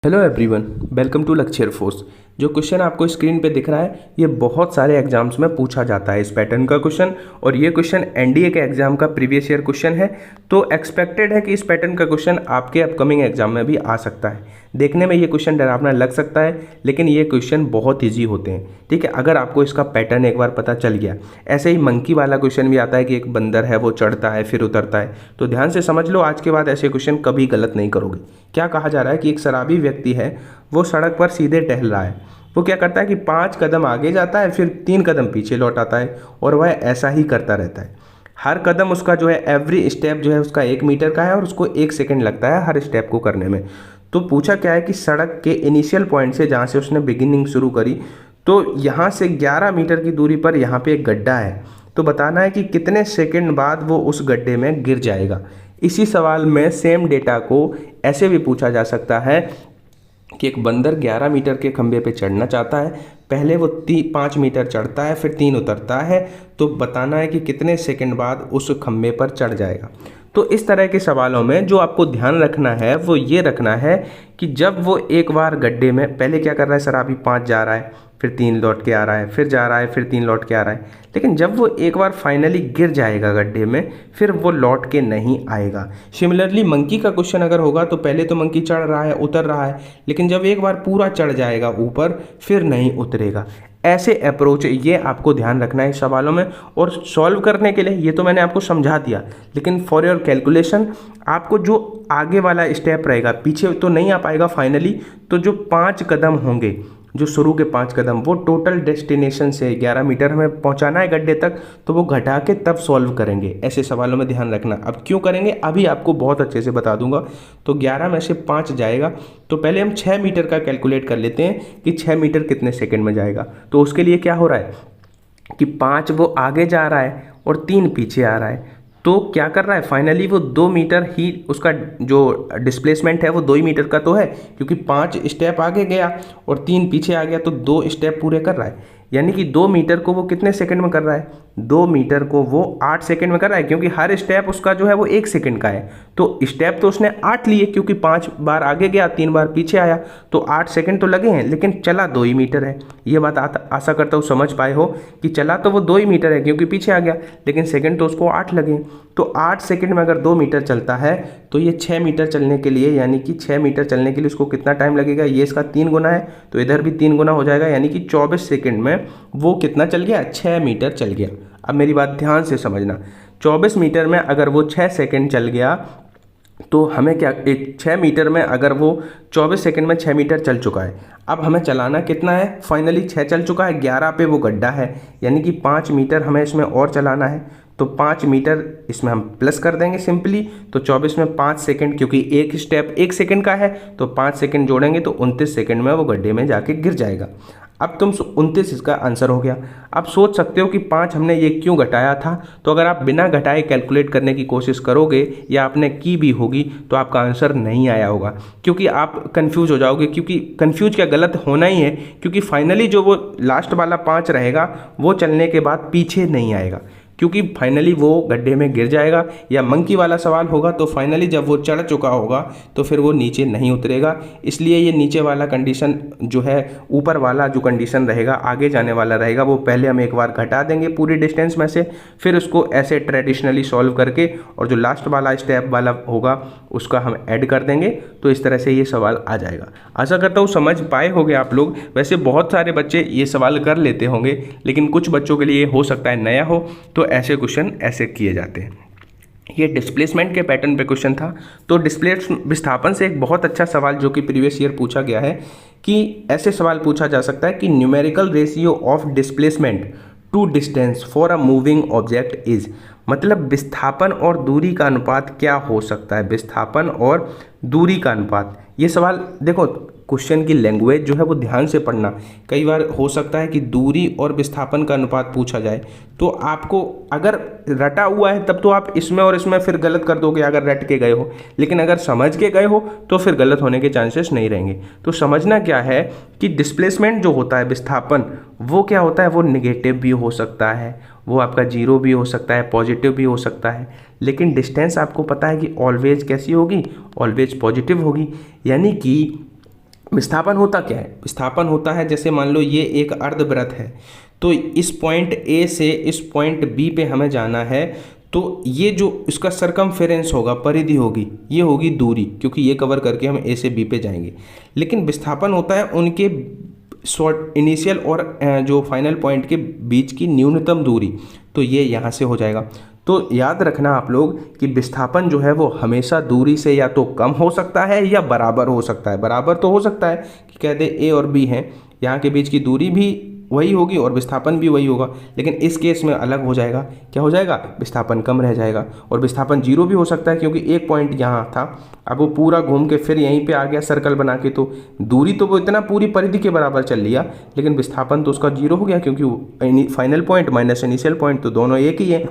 Hello everyone, welcome to लक्ष्य force. जो question आपको स्क्रीन पे दिख रहा है ये बहुत सारे एग्जाम्स में पूछा जाता है इस पैटर्न का क्वेश्चन। और ये क्वेश्चन एनडीए के एग्जाम का प्रीवियस ईयर क्वेश्चन है, तो एक्सपेक्टेड है कि इस पैटर्न का क्वेश्चन आपके अपकमिंग एग्जाम में भी आ सकता है। देखने में ये क्वेश्चन डरावना लग सकता है, लेकिन ये क्वेश्चन बहुत ईजी होते हैं। ठीक है, अगर आपको इसका पैटर्न एक बार पता चल गया। ऐसे ही मंकी वाला क्वेश्चन भी आता है कि एक बंदर है, वो चढ़ता है फिर उतरता है। तो ध्यान से समझ लो, आज के बाद ऐसे क्वेश्चन कभी गलत नहीं करोगे। क्या कहा जा रहा है कि एक शराबी व्यक्ति है, वो सड़क पर सीधे टहल रहा है। वो क्या करता है कि 5 कदम आगे जाता है, फिर 3 कदम पीछे लौट आता है, और वह ऐसा ही करता रहता है। हर कदम उसका जो है, एवरी स्टेप जो है उसका 1 मीटर का है, और उसको 1 सेकंड लगता है हर स्टेप को करने में। तो पूछा क्या है कि सड़क के इनिशियल पॉइंट से, जहाँ से उसने बिगिनिंग शुरू करी, तो यहाँ से 11 मीटर की दूरी पर यहाँ पे एक गड्ढा है। तो बताना है कि कितने सेकंड बाद वो उस गड्ढे में गिर जाएगा। इसी सवाल में सेम डेटा को ऐसे भी पूछा जा सकता है कि एक बंदर 11 मीटर के खंभे पे चढ़ना चाहता है। पहले वो 5 मीटर चढ़ता है, फिर 3 उतरता है। तो बताना है कि कितने सेकंड बाद उस खंभे पर चढ़ जाएगा। तो इस तरह के सवालों में जो आपको ध्यान रखना है वो ये रखना है कि जब वो एक बार गड्ढे में, पहले क्या कर रहा है शराबी, 5 जा रहा है, फिर 3 लौट के आ रहा है, फिर जा रहा है, फिर 3 लौट के आ रहा है। लेकिन जब वो एक बार फाइनली गिर जाएगा गड्ढे में, फिर वो लौट के नहीं आएगा। सिमिलरली मंकी का क्वेश्चन अगर होगा तो पहले तो मंकी चढ़ रहा है, उतर रहा है, लेकिन जब एक बार पूरा चढ़ जाएगा ऊपर, फिर नहीं उतरेगा। ऐसे अप्रोच ये आपको ध्यान रखना है सवालों में। और सॉल्व करने के लिए ये तो मैंने आपको समझा दिया, लेकिन फॉर योर कैलकुलेशन आपको जो आगे वाला स्टेप रहेगा, पीछे तो नहीं आ पाएगा फाइनली, तो जो 5 कदम होंगे, जो शुरू के 5 कदम, वो टोटल डेस्टिनेशन से 11 मीटर हमें पहुंचाना है गड्ढे तक, तो वो घटा के तब सॉल्व करेंगे। ऐसे सवालों में ध्यान रखना। अब क्यों करेंगे अभी आपको बहुत अच्छे से बता दूंगा। तो 11 में से 5 जाएगा, तो पहले हम 6 मीटर का कैलकुलेट कर लेते हैं कि 6 मीटर कितने सेकेंड में जाएगा। तो उसके लिए क्या हो रहा है कि 5 वो आगे जा रहा है और 3 पीछे आ रहा है। तो क्या कर रहा है फाइनली, वो 2 मीटर ही, उसका जो डिस्प्लेसमेंट है वो 2 ही मीटर का तो है, क्योंकि 5 स्टेप आगे गया और 3 पीछे आ गया, तो 2 स्टेप पूरे कर रहा है। यानी कि 2 मीटर को वो कितने सेकंड में कर रहा है, 2 मीटर को वो 8 सेकंड में कर रहा है, क्योंकि हर स्टेप उसका जो है वो 1 सेकंड का है। तो स्टेप तो उसने 8 लिए, क्योंकि 5 बार आगे गया, 3 बार पीछे आया, तो 8 सेकंड तो लगे हैं, लेकिन चला 2 ही मीटर है। ये बात आशा करता हूँ समझ पाए हो कि चला तो वो 2 ही मीटर है, क्योंकि पीछे आ गया, लेकिन सेकंड तो उसको 8 लगे। तो 8 सेकंड में अगर 2 मीटर चलता है, तो ये 6 मीटर चलने के लिए, यानी कि 6 मीटर चलने के लिए उसको कितना टाइम लगेगा, ये इसका 3 गुना है, तो इधर भी 3 गुना हो जाएगा, यानी कि 24 सेकंड में वो कितना चल गया, 6 मीटर चल गया। अब मेरी बात ध्यान से समझना, 24 मीटर में अगर वो 6 सेकंड चल गया, तो हमें क्या, 6 मीटर में अगर वो 24 सेकंड में 6 मीटर चल चुका है, अब हमें चलाना कितना है, फाइनली 6 चल चुका है, 11 पे वो गड्ढा है, यानी कि 5 मीटर हमें इसमें और चलाना है। तो 5 मीटर इसमें हम प्लस कर देंगे सिंपली। तो 24 में 5 सेकंड, क्योंकि एक स्टेप 1 सेकंड का है, तो 5 सेकंड जोड़ेंगे तो 29 सेकंड में वो गड्ढे में जाके गिर जाएगा। अब तुम 29 इसका आंसर हो गया। अब सोच सकते हो कि 5 हमने ये क्यों घटाया था। तो अगर आप बिना घटाए कैलकुलेट करने की कोशिश करोगे, या आपने की भी होगी, तो आपका आंसर नहीं आया होगा, क्योंकि आप कंफ्यूज हो जाओगे। क्योंकि कंफ्यूज क्या, गलत होना ही है, क्योंकि फाइनली जो वो लास्ट वाला 5 रहेगा, वो चलने के बाद पीछे नहीं आएगा, क्योंकि फाइनली वो गड्ढे में गिर जाएगा। या मंकी वाला सवाल होगा तो फाइनली जब वो चढ़ चुका होगा, तो फिर वो नीचे नहीं उतरेगा। इसलिए ये नीचे वाला कंडीशन जो है, ऊपर वाला जो कंडीशन रहेगा, आगे जाने वाला रहेगा, वो पहले हम एक बार घटा देंगे पूरी डिस्टेंस में से, फिर उसको ऐसे ट्रेडिशनली सॉल्व करके, और जो लास्ट वाला स्टेप वाला होगा उसका हम ऐड कर देंगे। तो इस तरह से ये सवाल आ जाएगा। आशा करता हूँ समझ पाए होंगे आप लोग। वैसे बहुत सारे बच्चे ये सवाल कर लेते होंगे, लेकिन कुछ बच्चों के लिए हो सकता है नया हो, तो ऐसे क्वेश्चन ऐसे किए जाते हैं। ये डिस्प्लेसमेंट के पैटर्न पे क्वेश्चन था। तो विस्थापन से एक बहुत अच्छा सवाल जो कि प्रीवियस ईयर पूछा गया है, कि ऐसे सवाल पूछा जा सकता है कि numerical ratio of displacement to distance for a moving object is, मतलब विस्थापन और दूरी का अनुपात क्या हो सकता है, विस्थापन और दूरी का अनुपात। ये सवाल देखो, क्वेश्चन की लैंग्वेज जो है वो ध्यान से पढ़ना। कई बार हो सकता है कि दूरी और विस्थापन का अनुपात पूछा जाए, तो आपको अगर रटा हुआ है तब तो आप इसमें और इसमें फिर गलत कर दोगे अगर रट के गए हो, लेकिन अगर समझ के गए हो तो फिर गलत होने के चांसेस नहीं रहेंगे। तो समझना क्या है कि डिस्प्लेसमेंट जो होता है, विस्थापन, वो क्या होता है, वो निगेटिव भी हो सकता है, वो आपका 0 भी हो सकता है, पॉजिटिव भी हो सकता है, लेकिन डिस्टेंस आपको पता है कि ऑलवेज कैसी होगी, ऑलवेज पॉजिटिव होगी। यानी कि विस्थापन होता क्या है? विस्थापन होता है, जैसे मान लो ये एक अर्धवृत्त है, तो इस पॉइंट ए से इस पॉइंट बी पे हमें जाना है, तो ये जो इसका सरकमफेरेंस होगा, परिधि होगी, ये होगी दूरी, क्योंकि ये कवर करके हम ए से बी पे जाएंगे। लेकिन विस्थापन होता है उनके शॉर्ट इनिशियल और जो फाइनल पॉइंट के बीच की न्यूनतम दूरी, तो ये यहाँ से हो जाएगा। तो याद रखना आप लोग कि विस्थापन जो है वो हमेशा दूरी से या तो कम हो सकता है या बराबर हो सकता है। बराबर तो हो सकता है कि कह दे ए और बी हैं, यहाँ के बीच की दूरी भी वही होगी और विस्थापन भी वही होगा, लेकिन इस केस में अलग हो जाएगा। क्या हो जाएगा? विस्थापन कम रह जाएगा। और विस्थापन जीरो भी हो सकता है, क्योंकि एक पॉइंट यहाँ था, अब वो पूरा घूम के फिर यहीं पे आ गया सर्कल बना के, तो दूरी तो वो इतना पूरी परिधि के बराबर चल लिया, लेकिन विस्थापन तो उसका जीरो हो गया, क्योंकि final point minus initial point तो दोनों एक ही है,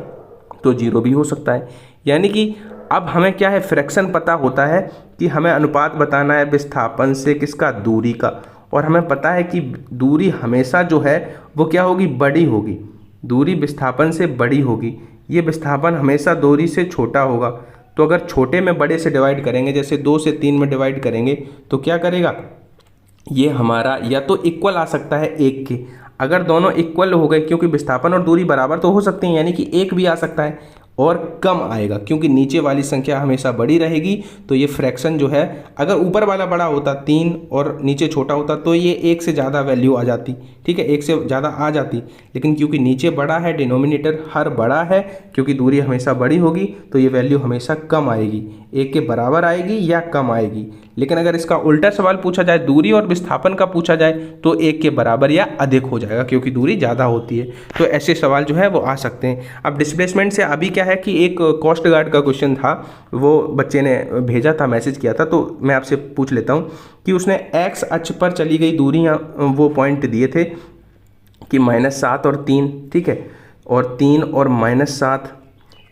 तो जीरो भी हो सकता है। यानी कि अब हमें क्या है, फ्रैक्शन पता होता है कि हमें अनुपात बताना है विस्थापन से किसका, दूरी का। और हमें पता है कि दूरी हमेशा जो है वो क्या होगी, बड़ी होगी। दूरी विस्थापन से बड़ी होगी। ये विस्थापन हमेशा दूरी से छोटा होगा। तो अगर छोटे में बड़े से डिवाइड करेंगे, जैसे 2 से 3 में डिवाइड करेंगे, तो क्या करेगा, ये हमारा या तो इक्वल आ सकता है 1 के। अगर दोनों इक्वल हो गए, क्योंकि विस्थापन और दूरी बराबर तो हो सकते हैं, यानी कि 1 भी आ सकता है, और कम आएगा क्योंकि नीचे वाली संख्या हमेशा बड़ी रहेगी। तो ये फ्रैक्शन जो है, अगर ऊपर वाला बड़ा होता 3 और नीचे छोटा होता, तो ये 1 से ज़्यादा वैल्यू आ जाती, ठीक है, 1 से ज़्यादा आ जाती। लेकिन क्योंकि नीचे बड़ा है, डिनोमिनेटर हर बड़ा है, क्योंकि दूरी हमेशा बड़ी होगी, तो ये वैल्यू हमेशा कम आएगी, 1 के बराबर आएगी या कम आएगी। लेकिन अगर इसका उल्टा सवाल पूछा जाए, दूरी और विस्थापन का पूछा जाए, तो 1 के बराबर या अधिक हो जाएगा, क्योंकि दूरी ज़्यादा होती है। तो ऐसे सवाल जो है वो आ सकते हैं। अब डिस्प्लेसमेंट से अभी क्या है कि एक कोस्ट गार्ड का क्वेश्चन था, वो बच्चे ने भेजा था, मैसेज किया था, तो मैं आपसे पूछ लेता हूँ कि उसने एक्स अक्ष पर चली गई दूरियाँ वो पॉइंट दिए थे कि -7 और 3, ठीक है, और 3 और -7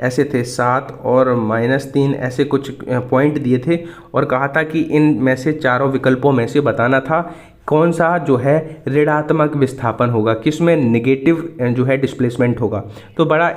ऐसे थे, 7 और -3 ऐसे कुछ पॉइंट दिए थे, और कहा था कि इन में से चारों विकल्पों में से बताना था कौन सा जो है ऋणात्मक विस्थापन होगा, किसमें नेगेटिव जो है डिस्प्लेसमेंट होगा। तो बड़ा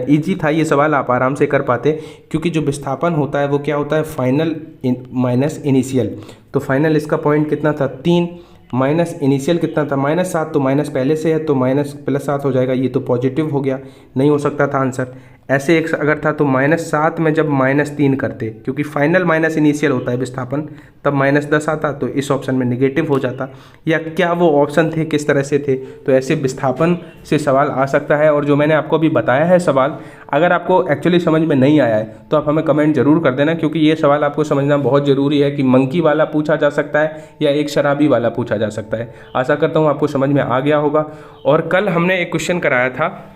इजी था ये सवाल, आप आराम से कर पाते, क्योंकि जो विस्थापन होता है वो क्या होता है, फाइनल माइनस इनिशियल। तो फाइनल इसका पॉइंट कितना था, 3, माइनस इनिशियल कितना था, -7, तो माइनस पहले से है, तो माइनस प्लस 7 हो जाएगा, ये तो पॉजिटिव हो गया, नहीं हो सकता था आंसर। ऐसे एक अगर था तो -7 में जब -3 करते, क्योंकि फाइनल माइनस इनिशियल होता है विस्थापन, तब -10 आता, तो इस ऑप्शन में नेगेटिव हो जाता। या क्या वो ऑप्शन थे, किस तरह से थे, तो ऐसे विस्थापन से सवाल आ सकता है। और जो मैंने आपको अभी बताया है सवाल, अगर आपको एक्चुअली समझ में नहीं आया है तो आप हमें कमेंट जरूर कर देना, क्योंकि ये सवाल आपको समझना बहुत ज़रूरी है कि मंकी वाला पूछा जा सकता है या एक शराबी वाला पूछा जा सकता है। आशा करता हूँ आपको समझ में आ गया होगा। और कल हमने एक क्वेश्चन कराया था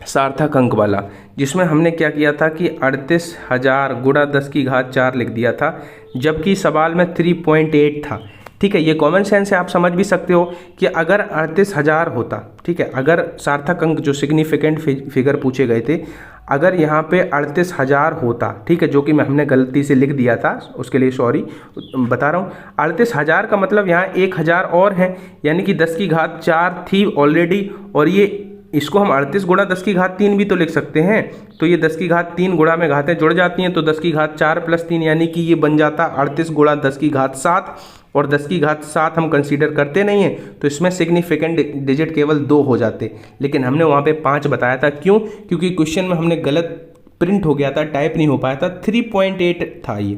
सार्थक अंक वाला, जिसमें हमने क्या किया था कि 38,000 गुणा 10⁴ लिख दिया था, जबकि सवाल में 3.8 था, ठीक है। ये कॉमन सेंस है, आप समझ भी सकते हो कि अगर 38,000 होता, ठीक है, अगर सार्थक अंक जो सिग्निफिकेंट फिगर पूछे गए थे, अगर यहाँ पे 38,000 होता, ठीक है, जो कि हमने गलती से लिख दिया था, उसके लिए सॉरी बता रहा हूँ। 38,000 का मतलब यहाँ 1,000 और हैं, यानी कि 10⁴ थी ऑलरेडी, और ये इसको हम 38 गुणा 10⁻³ भी तो लिख सकते हैं। तो ये 10⁻³ गुणा में घातें जुड़ जाती हैं, तो 10⁻4 + 3 यानी कि ये बन जाता 38 गुणा 10⁻7, और 10⁻7 हम कंसीडर करते नहीं हैं, तो इसमें सिग्निफिकेंट डिजिट केवल 2 हो जाते। लेकिन हमने वहाँ पे 5 बताया था, क्यों? क्योंकि क्वेश्चन में हमने गलत प्रिंट हो गया था, टाइप नहीं हो पाया था, 3.8 था, ये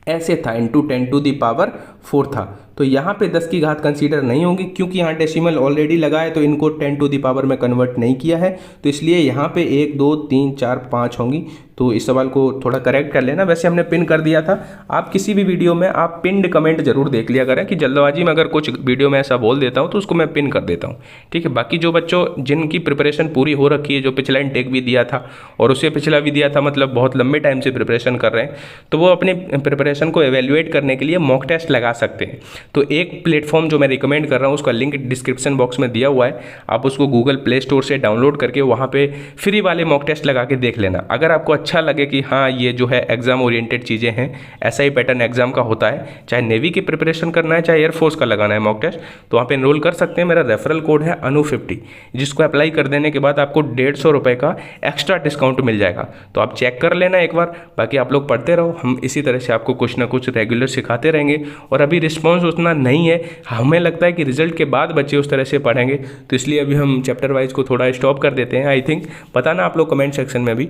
ऐसे था, × 10⁴ था। तो यहाँ पे 10⁻³ कंसीडर नहीं होंगी, क्योंकि यहाँ डेसिमल ऑलरेडी लगा है, तो इनको 10⁻⁴ में कन्वर्ट नहीं किया है, तो इसलिए यहाँ पे 1 2 3 4 5 होंगी। तो इस सवाल को थोड़ा करेक्ट कर लेना। वैसे हमने पिन कर दिया था, आप किसी भी वीडियो में आप पिन्ड कमेंट जरूर देख लिया करें, कि जल्दबाजी में अगर कुछ वीडियो में ऐसा बोल देता हूँ तो उसको मैं पिन कर देता हूँ, ठीक है। बाकी जो बच्चों जिनकी प्रिपरेशन पूरी हो रखी है, जो पिछला इनटेक भी दिया था और उससे पिछला भी दिया था, मतलब बहुत लंबे टाइम से प्रिपरेशन कर रहे हैं, तो वो अपने प्रिपरेशन को एवेल्युएट करने के लिए मॉक टेस्ट लगा सकते हैं। तो एक प्लेटफॉर्म जो मैं रिकमेंड कर रहा हूँ, उसका लिंक डिस्क्रिप्शन बॉक्स में दिया हुआ है, आप उसको गूगल प्ले स्टोर से डाउनलोड करके वहाँ पे फ्री वाले मॉक टेस्ट लगा के देख लेना। अगर आपको अच्छा लगे कि हाँ ये जो है एग्जाम ओरिएंटेड चीज़ें हैं, ऐसा ही पैटर्न एग्जाम का होता है, चाहे नेवी की प्रिपरेशन करना है चाहे एयरफोर्स का लगाना है मॉक टेस्ट, तो वहाँ पे एनरोल कर सकते हैं। मेरा रेफरल कोड है अनु50, जिसको अप्लाई कर देने के बाद आपको 150 रुपये का एक्स्ट्रा डिस्काउंट मिल जाएगा। तो आप चेक कर लेना एक बार, बाकी आप लोग पढ़ते रहो, हम इसी तरह से आपको कुछ ना कुछ रेगुलर सिखाते रहेंगे। और अभी रिस्पॉन्स उतना नहीं है। हमें लगता है कि रिजल्ट के बाद बच्चे उस तरह से पढ़ेंगे, तो इसलिए अभी हम चैप्टर वाइज को थोड़ा स्टॉप कर देते हैं। आई थिंक बताना आप लोग कमेंट सेक्शन में भी।